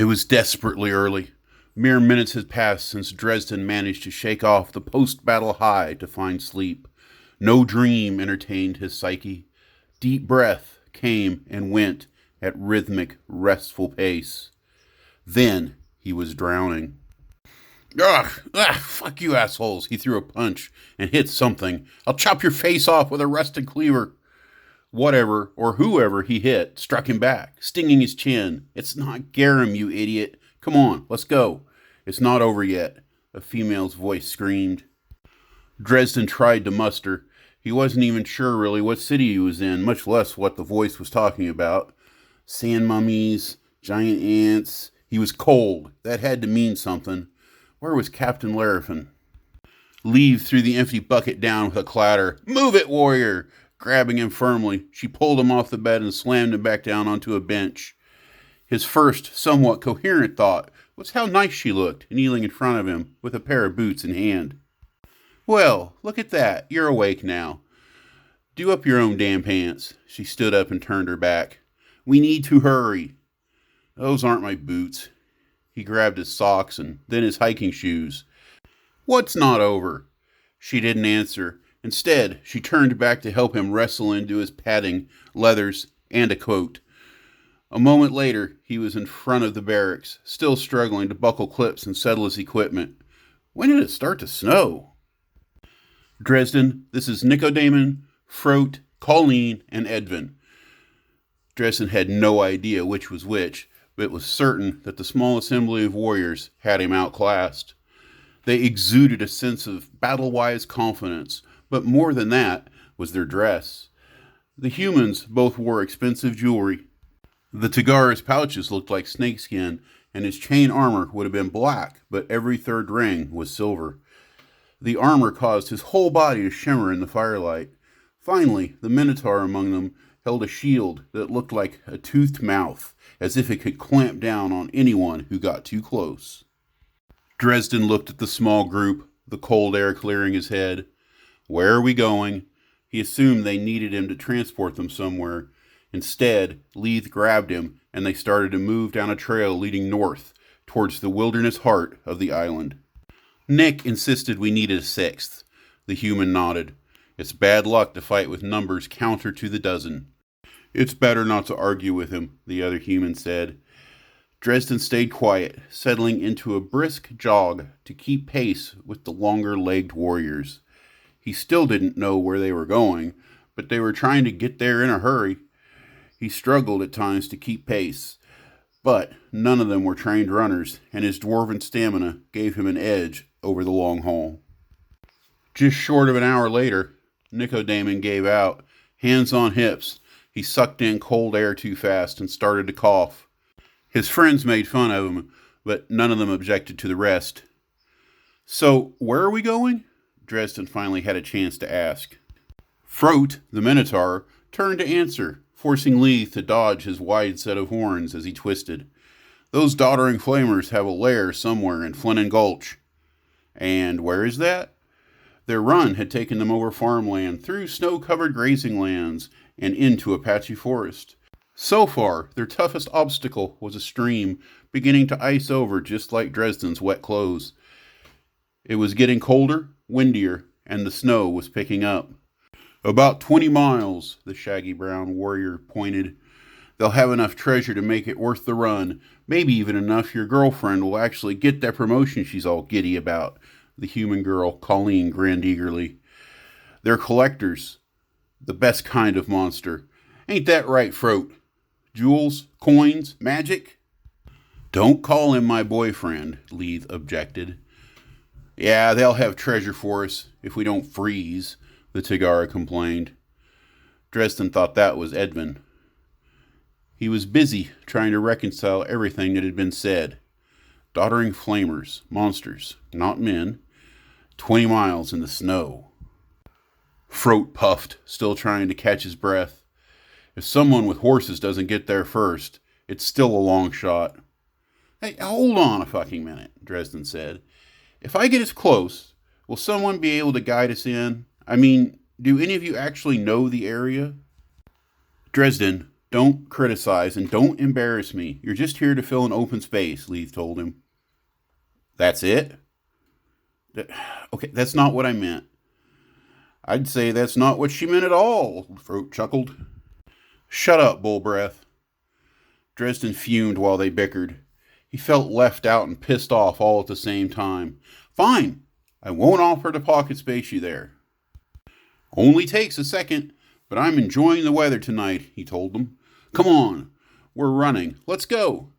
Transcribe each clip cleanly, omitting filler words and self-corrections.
It was desperately early. Mere minutes had passed since Dresden managed to shake off the post-battle high to find sleep. No dream entertained his psyche. Deep breath came and went at rhythmic, restful pace. Then he was drowning. Fuck you assholes. He threw a punch and hit something. I'll chop your face off with a rusted cleaver. Whatever, or whoever he hit, struck him back, stinging his chin. It's not Garum, you idiot. Come on, let's go. It's not over yet, a female's voice screamed. Dresden tried to muster. He wasn't even sure really what city he was in, much less what the voice was talking about. Sand mummies, giant ants. He was cold. That had to mean something. Where was Captain Larafin? Leave threw the empty bucket down with a clatter. Move it, warrior! Grabbing him firmly, she pulled him off the bed and slammed him back down onto a bench. His first, somewhat coherent thought was how nice she looked, kneeling in front of him with a pair of boots in hand. Well, look at that. You're awake now. Do up your own damn pants. She stood up and turned her back. We need to hurry. Those aren't my boots. He grabbed his socks and then his hiking shoes. What's not over? She didn't answer. Instead, she turned back to help him wrestle into his padding, leathers, and a coat. A moment later, he was in front of the barracks, still struggling to buckle clips and settle his equipment. When did it start to snow? Dresden, this is Nicodemus, Frote, Colleen, and Edvin. Dresden had no idea which was which, but it was certain that the small assembly of warriors had him outclassed. They exuded a sense of battle-wise confidence, but more than that was their dress. The humans both wore expensive jewelry. The Tagara's pouches looked like snakeskin, and his chain armor would have been black, but every third ring was silver. The armor caused his whole body to shimmer in the firelight. Finally, the Minotaur among them held a shield that looked like a toothed mouth, as if it could clamp down on anyone who got too close. Dresden looked at the small group, the cold air clearing his head. Where are we going? He assumed they needed him to transport them somewhere. Instead, Leith grabbed him, and they started to move down a trail leading north, towards the wilderness heart of the island. Nick insisted we needed a sixth. The human nodded. It's bad luck to fight with numbers counter to the dozen. It's better not to argue with him, the other human said. Dresden stayed quiet, settling into a brisk jog to keep pace with the longer-legged warriors. He still didn't know where they were going, but they were trying to get there in a hurry. He struggled at times to keep pace, but none of them were trained runners, and his dwarven stamina gave him an edge over the long haul. Just short of an hour later, Nicodemus gave out, hands on hips. He sucked in cold air too fast and started to cough. His friends made fun of him, but none of them objected to the rest. So, where are we going? Dresden finally had a chance to ask. Frote, the Minotaur, turned to answer, forcing Leith to dodge his wide set of horns as he twisted. Those doddering flamers have a lair somewhere in Flinnan Gulch. And where is that? Their run had taken them over farmland, through snow-covered grazing lands, and into Apache forest. So far, their toughest obstacle was a stream beginning to ice over just like Dresden's wet clothes. It was getting colder, windier, and the snow was picking up. About 20 miles, the shaggy brown warrior pointed. They'll have enough treasure to make it worth the run, maybe even enough your girlfriend will actually get that promotion she's all giddy about. The human girl, Colleen, grinned eagerly. They're collectors, the best kind of monster. Ain't that right, Frote? Jewels, coins, magic? Don't call him my boyfriend, Leith objected. Yeah, they'll have treasure for us if we don't freeze, the Tagara complained. Dresden thought that was Edvin. He was busy trying to reconcile everything that had been said. Doddering flamers, monsters, not men. 20 miles in the snow. Frote puffed, still trying to catch his breath. If someone with horses doesn't get there first, it's still a long shot. Hey, hold on a fucking minute, Dresden said. If I get as close, will someone be able to guide us in? I mean, do any of you actually know the area? Dresden, Don't criticize and don't embarrass me. You're just here to fill an open space, Leith told him. That's it? Okay, that's not what I meant. I'd say that's not what she meant at all, Throat chuckled. Shut up, Bullbreath. Dresden fumed while they bickered. He felt left out and pissed off all at the same time. Fine, I won't offer to pocket space you there. Only takes a second, but I'm enjoying the weather tonight, he told them. Come on, we're running. Let's go.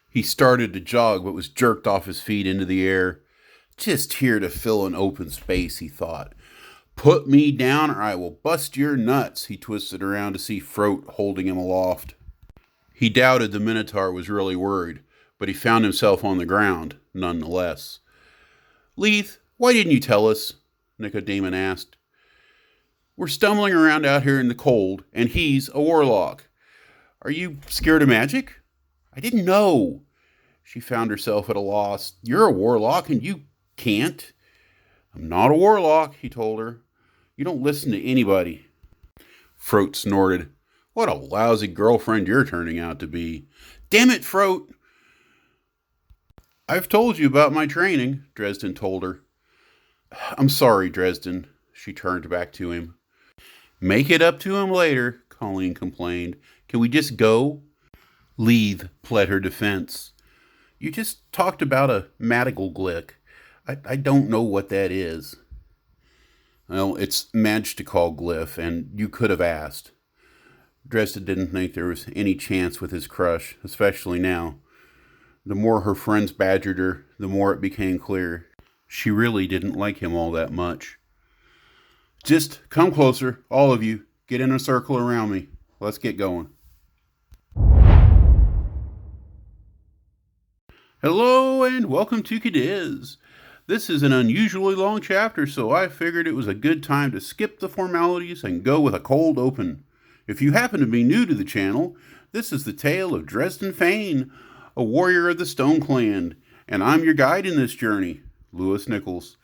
He started to jog, but was jerked off his feet into the air. Just here to fill an open space, he thought. Put me down or I will bust your nuts. He twisted around to see Throat holding him aloft. He doubted the Minotaur was really worried, but he found himself on the ground, nonetheless. Leith, why didn't you tell us? Nicodemus asked. We're stumbling around out here in the cold, and he's a warlock. Are you scared of magic? I didn't know. She found herself at a loss. You're a warlock, and you can't. I'm not a warlock, he told her. You don't listen to anybody. Throat snorted. What a lousy girlfriend you're turning out to be. Damn it, Throat! I've told you about my training, Dresden told her. I'm sorry, Dresden, she turned back to him. Make it up to him later, Colleen complained. Can we just go? Leith pled her defense. You just talked about a magical glick. I don't know what that is. Well, it's magical glyph, and you could have asked. Dresden didn't think there was any chance with his crush, especially now. The more her friends badgered her, the more it became clear she really didn't like him all that much. Just come closer, all of you. Get in a circle around me. Let's get going. Hello and welcome to Cadiz. This is an unusually long chapter, so I figured it was a good time to skip the formalities and go with a cold open. If you happen to be new to the channel, this is the tale of Dresden Fane, a warrior of the Stone Clan, and I'm your guide in this journey, Lewis Nichols.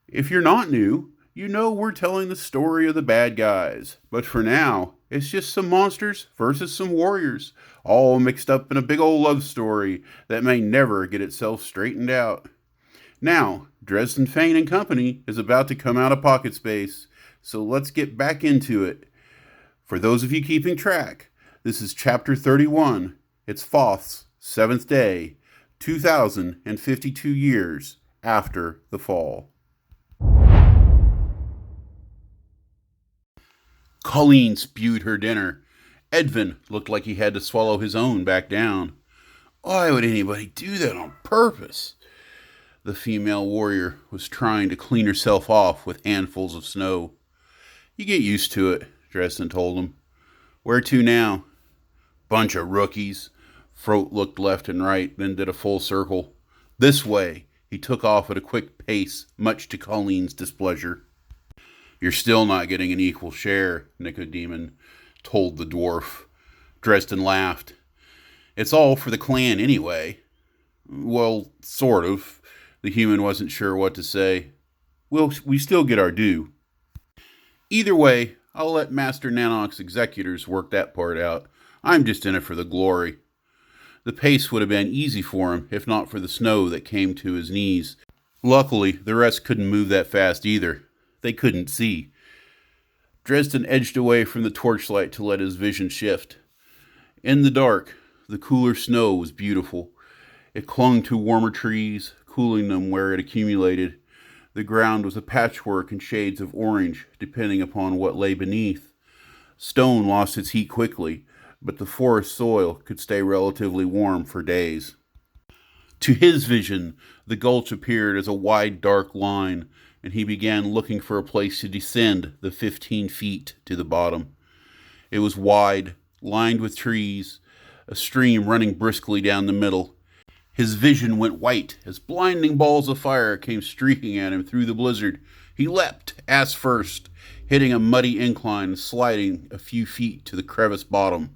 If you're not new, you know we're telling the story of the bad guys, but for now, it's just some monsters versus some warriors, all mixed up in a big old love story that may never get itself straightened out. Now, Dresden Fane and Company is about to come out of pocket space, so let's get back into it. For those of you keeping track, this is Chapter 31. It's Thoth's 7th day, 2052 years after the fall. Colleen spewed her dinner. Edvin looked like he had to swallow his own back down. Why would anybody do that on purpose? The female warrior was trying to clean herself off with handfuls of snow. You get used to it, Dresden told him. Where to now? Bunch of rookies. Throat looked left and right, then did a full circle. This way. He took off at a quick pace, much to Colleen's displeasure. You're still not getting an equal share, Nicodemus told the dwarf. Dresden laughed. It's all for the clan anyway. Well, sort of. The human wasn't sure what to say. Well, we still get our due. Either way, I'll let Master Nanok's executors work that part out. I'm just in it for the glory. The pace would have been easy for him, if not for the snow that came to his knees. Luckily, the rest couldn't move that fast either. They couldn't see. Dresden edged away from the torchlight to let his vision shift. In the dark, the cooler snow was beautiful. It clung to warmer trees, cooling them where it accumulated. The ground was a patchwork in shades of orange, depending upon what lay beneath. Stone lost its heat quickly, but the forest soil could stay relatively warm for days. To his vision, the gulch appeared as a wide, dark line, and he began looking for a place to descend the 15 feet to the bottom. It was wide, lined with trees, a stream running briskly down the middle. His vision went white as blinding balls of fire came streaking at him through the blizzard. He leapt, ass first, hitting a muddy incline and sliding a few feet to the crevice bottom.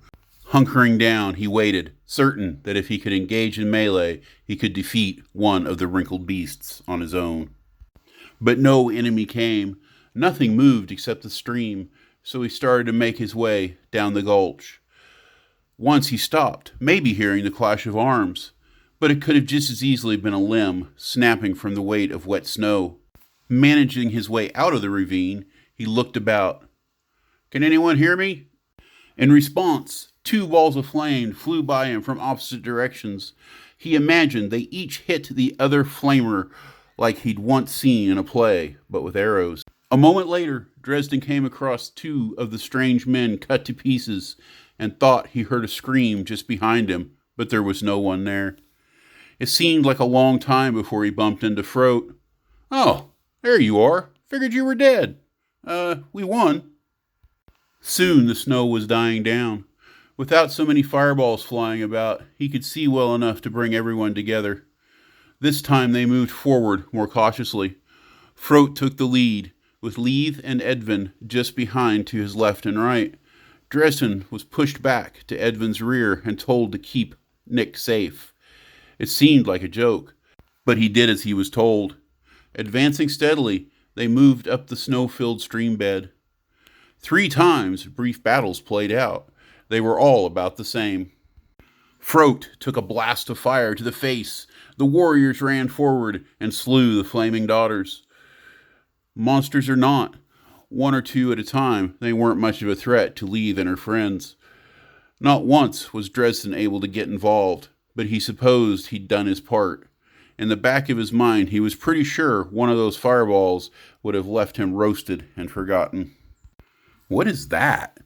Hunkering down, he waited, certain that if he could engage in melee, he could defeat one of the wrinkled beasts on his own. But no enemy came. Nothing moved except the stream, so he started to make his way down the gulch. Once he stopped, maybe hearing the clash of arms, but it could have just as easily been a limb snapping from the weight of wet snow. Managing his way out of the ravine, he looked about. "Can anyone hear me?" In response, two balls of flame flew by him from opposite directions. He imagined they each hit the other flamer like he'd once seen in a play, but with arrows. A moment later, Dresden came across two of the strange men cut to pieces and thought he heard a scream just behind him, but there was no one there. It seemed like a long time before he bumped into Froat. "Oh, there you are. Figured you were dead. We won." Soon the snow was dying down. Without so many fireballs flying about, he could see well enough to bring everyone together. This time they moved forward more cautiously. Froat took the lead, with Leith and Edvin just behind to his left and right. Dresden was pushed back to Edvin's rear and told to keep Nick safe. It seemed like a joke, but he did as he was told. Advancing steadily, they moved up the snow-filled stream bed. 3 times brief battles played out. They were all about the same. Froat took a blast of fire to the face. The warriors ran forward and slew the flaming daughters. Monsters or not, 1 or 2 at a time, they weren't much of a threat to Leith and her friends. Not once was Dresden able to get involved, but he supposed he'd done his part. In the back of his mind, he was pretty sure one of those fireballs would have left him roasted and forgotten. "What is that?"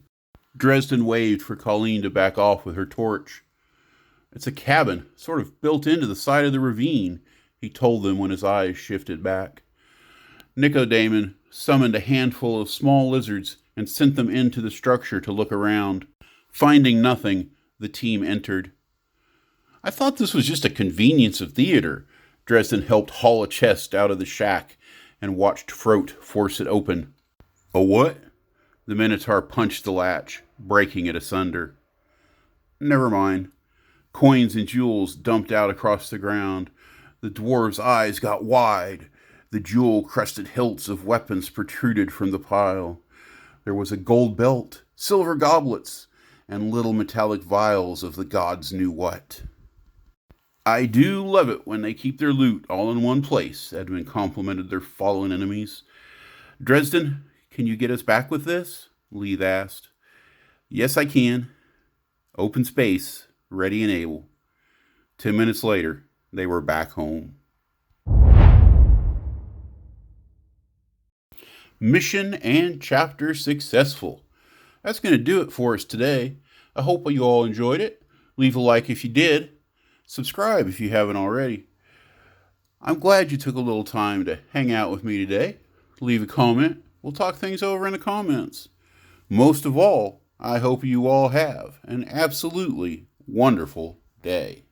Dresden waved for Colleen to back off with her torch. "It's a cabin, sort of built into the side of the ravine," he told them when his eyes shifted back. Nicodamon summoned a handful of small lizards and sent them into the structure to look around. Finding nothing, the team entered. "I thought this was just a convenience of theater." Dresden helped haul a chest out of the shack and watched Froat force it open. "A what?" The Minotaur punched the latch, breaking it asunder. "Never mind." Coins and jewels dumped out across the ground. The dwarves' eyes got wide. The jewel-crusted hilts of weapons protruded from the pile. There was a gold belt, silver goblets, and little metallic vials of the gods knew what. "I do love it when they keep their loot all in one place," Edmund complimented their fallen enemies. "Dresden, can you get us back with this?" Leith asked. "Yes, I can." Open space, ready and able. 10 minutes later, they were back home. Mission and chapter successful. That's going to do it for us today. I hope you all enjoyed it. Leave a like if you did. Subscribe if you haven't already. I'm glad you took a little time to hang out with me today. Leave a comment. We'll talk things over in the comments. Most of all, I hope you all have an absolutely wonderful day.